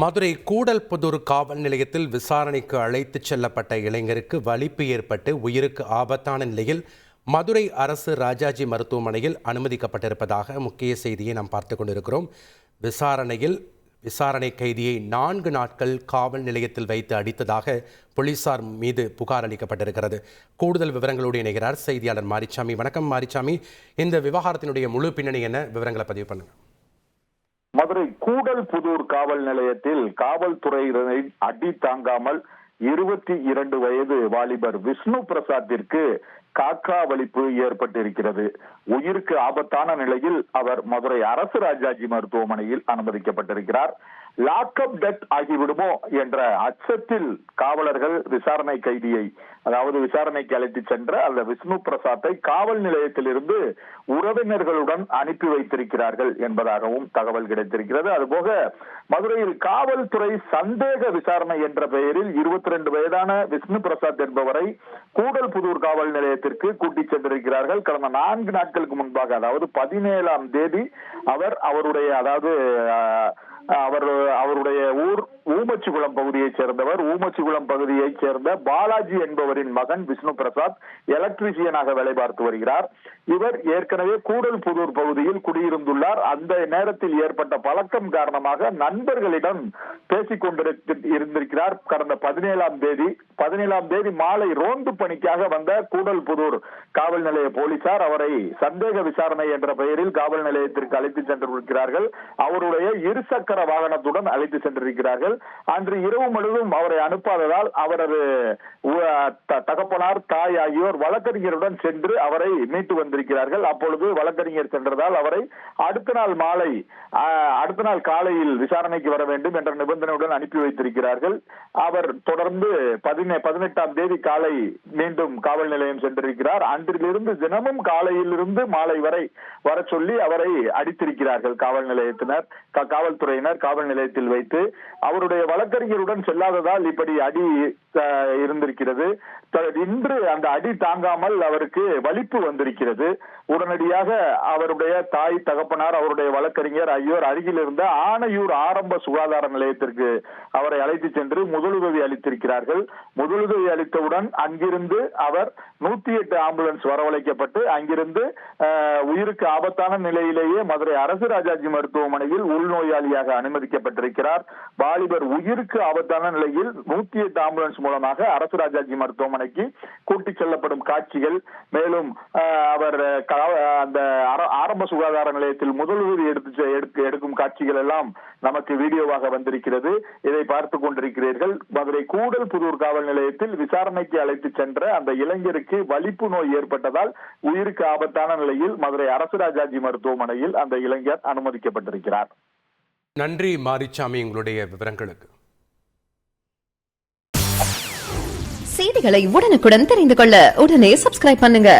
மதுரை கூடல்புதூர் காவல் நிலையத்தில் விசாரணைக்கு அழைத்துச் செல்லப்பட்ட இளைஞருக்கு வலிப்பு ஏற்பட்டு உயிருக்கு ஆபத்தான நிலையில் மதுரை அரசு ராஜாஜி மருத்துவமனையில் அனுமதிக்கப்பட்டிருப்பதாக முக்கிய செய்தியை நாம் பார்த்து கொண்டிருக்கிறோம். விசாரணை கைதியை 4 நாட்கள் காவல் நிலையத்தில் வைத்து அடித்ததாக போலீசார் மீது புகார் அளிக்கப்பட்டிருக்கிறது. கூடுதல் விவரங்களோடு இணைகிறார் செய்தியாளர் மாரிச்சாமி. வணக்கம் மாரிச்சாமி, இந்த விவகாரத்தினுடைய முழு பின்னணி என்ன? விவரங்களை பதிவு பண்ணுங்க. மதுரை கூடல்புதூர் காவல் நிலையத்தில் காவல்துறையினரை அடி தாங்காமல் 22 வயது வாலிபர் விஷ்ணு பிரசாத்திற்கு காக்கா வலிப்பு ஏற்பட்டிருக்கிறது. உயிருக்கு ஆபத்தான நிலையில் அவர் மதுரை அரசு ராஜாஜி மருத்துவமனையில் அனுமதிக்கப்பட்டிருக்கிறார். லாக்அப் டெத் ஆகிவிடுமோ என்ற அச்சத்தில் காவலர்கள் விசாரணை கைதியை, அதாவது விசாரணைக்கு அழைத்து சென்ற அந்த விஷ்ணு பிரசாத்தை காவல் நிலையத்திலிருந்து உறவினர்களுடன் அனுப்பி வைத்திருக்கிறார்கள் என்பதாகவும் தகவல் கிடைத்திருக்கிறது. அதுபோக மதுரையில் காவல்துறை சந்தேக விசாரணை என்ற பெயரில் 22 வயதான விஷ்ணு பிரசாத் என்பவரை கூடல்புதூர் காவல் நிலையத்திற்கு கூட்டிச் சென்றிருக்கிறார்கள். கடந்த 4 நாட்களுக்கு முன்பாக, அதாவது 17ஆம் தேதி அவருடைய ஊர் ஊமச்சிகுளம் பகுதியைச் சேர்ந்தவர். ஊமச்சிகுளம் பகுதியைச் சேர்ந்த பாலாஜி என்பவரின் மகன் விஷ்ணு பிரசாத் எலக்ட்ரீஷியனாக வேலை பார்த்து வருகிறார். இவர் ஏற்கனவே கூடல்புதூர் பகுதியில் குடியிருந்துள்ளார். அந்த நேரத்தில் ஏற்பட்ட பழக்கம் காரணமாக நண்பர்களிடம் பேசிக் கொண்டிருந்திருக்கிறார். கடந்த 17ஆம் தேதி மாலை ரோந்து பணிக்காக வந்த கூடல்புதூர் காவல் நிலைய போலீசார் அவரை சந்தேக விசாரணை என்ற பெயரில் காவல் நிலையத்திற்கு அழைத்து சென்றிருக்கிறார்கள். அவருடைய இருசக்கர வாகனத்துடன் அழைத்து சென்றிருக்கிறார்கள். அன்று இரவு முழுவதும் அவரை அனுப்பாததால் அவரது தகப்பனார், தாய் ஆகியோர் வழக்கறிஞருடன் சென்று அவரை மீட்டு வந்திருக்கிறார்கள். அப்பொழுது வழக்கறிஞர் சென்றதால் அவரை அடுத்த நாள் காலையில் விசாரணைக்கு வர வேண்டும் என்ற நிபந்தனையுடன் அனுப்பி வைத்திருக்கிறார்கள். அவர் தொடர்ந்து 18ஆம் தேதி காலை மீண்டும் காவல் நிலையம் சென்றிருக்கிறார். அன்றிலிருந்து தினமும் காலையிலிருந்து மாலை வரை வர சொல்லி அவரை அடித்திருக்கிறார்கள் காவல்துறையினர் காவல் நிலையத்தில் வைத்து. அவருடைய வழக்கறிஞருடன் செல்லாததால் இப்படி அடி இருந்திருக்கிறது. இன்று அந்த அடி தாங்காமல் அவருக்கு வலிப்பு வந்திருக்கிறது. உடனடியாக அவருடைய தாய், தகப்பனார், அவருடைய வழக்கறிஞர் ஆகியோர் அருகில் இருந்த ஆனையூர் ஆரம்ப சுகாதார நிலையத்திற்கு அவரை அழைத்து சென்று முதலுதவி அளித்திருக்கிறார்கள். முதலுதவி அளித்தவுடன் அங்கிருந்து அவர் 108 ஆம்புலன்ஸ் வரவழைக்கப்பட்டு அங்கிருந்து உயிருக்கு ஆபத்தான நிலையிலேயே மதுரை அரசு ராஜாஜி மருத்துவமனையில் உள்நோயாளியாக அனுமதிக்கப்பட்டிருக்கிறார். வாலிபர் உயிருக்கு ஆபத்தான நிலையில் 108 ஆம்புலன்ஸ் மூலமாக அரசு ராஜாஜி மருத்துவமனைக்கு கூட்டிச் செல்லப்படும் காட்சிகள், மேலும் அவர் அந்த ஆரம்ப சுகாதார நிலையத்தில் முதலுதவி எடுக்கும் காட்சிகள் எல்லாம் நமக்கு வீடியோவாக வந்திருக்கிறது. இதை பார்த்துக் கொண்டிருக்கிறீர்கள். மதுரை கூடல்புதூர் காவல் நிலையத்தில் விசாரணைக்கு அழைத்து சென்ற அந்த இளைஞருக்கு வலிப்பு நோய் ஏற்பட்டதால் உயிருக்கு ஆபத்தான நிலையில் மதுரை அரசு ராஜாஜி மருத்துவமனையில் அந்த இளைஞர் அனுமதிக்கப்பட்டிருக்கிறார். நன்றி மாரிச்சாமி, உங்களுடைய விவரங்களுக்கு. செய்திகளை உடனுக்குடன் தெரிந்து கொள்ள உடனே சப்ஸ்கிரைப் பண்ணுங்க.